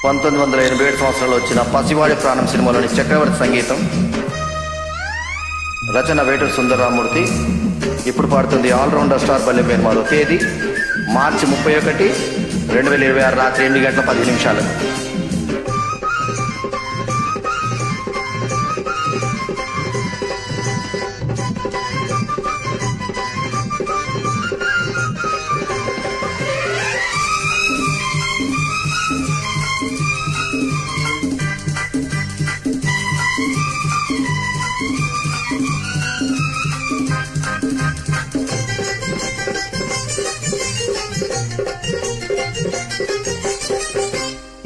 1987 సంవత్సరంలో వచ్చిన పసివాడి ప్రాణం సినిమాలోని చక్రవర్తి సంగీతం, రచన వేటూరి సుందరరామూర్తి. ఇప్పుడు పాడుతుంది ఆల్రౌండర్ స్టార్ బల్లెమేరు మాధవ్. తేదీ మార్చి 31, 2026 రాత్రి 8:10.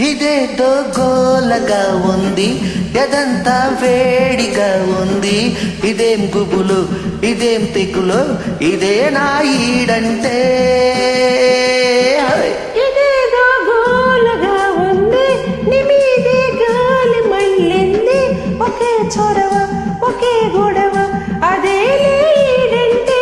ఇదేదో గోలగా ఉంది, ఎదంతా వేడిగా ఉంది. ఇదేం గుబులు, ఇదేం తెగులు, ఇదే నా ఈడంటే. ఇదేదో గోలగా ఉంది, నీ మీదే గాలి మళ్ళింది. ఒకే చొరవ, ఒకే గొడవ, అదే ఈడంటే.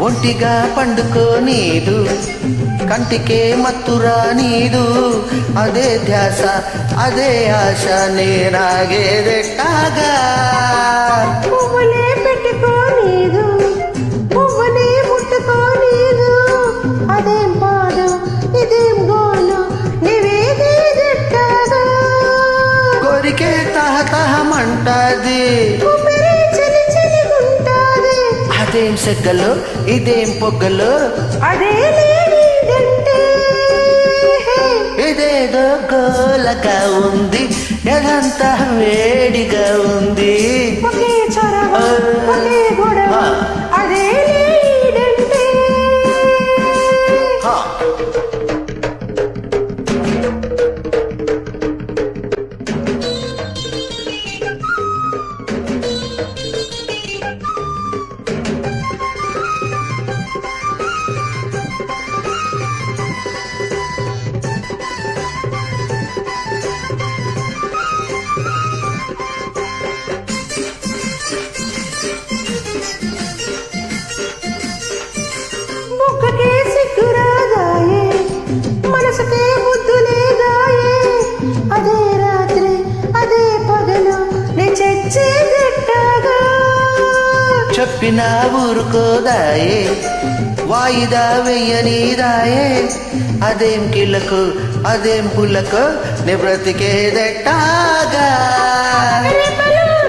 ఒంటిగా పండుకోనీదు, కంటికే మత్తురా నీదు. అదే ధ్యాస, అదే ఆశ, నేనాగేదెట్టాగా. పువ్వులే పెట్టుకోనీదు, పువ్వునే ముట్టుకోనీదు. అదేం పాడు, ఇదేం గోలు, నీవేదేదెట్టాగా. కోరికే తహతహమంటది, అదేం సెగ్గలు, ఇదేం పొగ్గలు, అదే లేదంటే. ఇదేదో గోలగా ఉంది, ఎదంతా వేడిగా ఉంది. ఒకే చొరవ, ఒకే గొడవ, అదే లేదంటే. ముక్కకే సిగ్గురాదాయే, మనసుకే బుద్ధులేదాయే. అదే రాత్రి, అదే పగలు, నే చచ్చేదెట్టాగా. చెప్పినా ఊరుకోదాయే, వాయిదా వెయ్యనీదాయే. అదేం కిలకు, అదేం పులకు, నే బ్రతికేదెట్టాగా.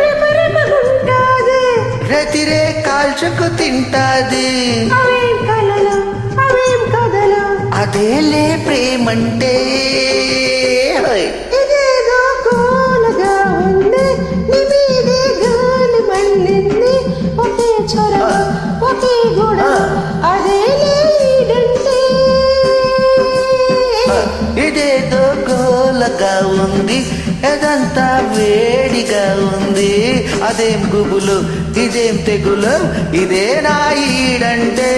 రెపరెపగుంటాది, రెతిరే కాల్చుకు తింటాది. అవేం కలలు, అవేం కథలు, అదేలే ప్రేమంటే. ఇదేదో గోలగా ఉంది, నీ మీదే గాలి మళ్ళింది. ఒకే చొరవ, ఒకే గొడవ, అదే లేదంటే. ఇదేదో గోలగా ఉంది, ఎదంతా వేడిగా ఉంది. అదేం గుబులు, ఇదేం తెగులు, ఇదే నా ఈడంటే.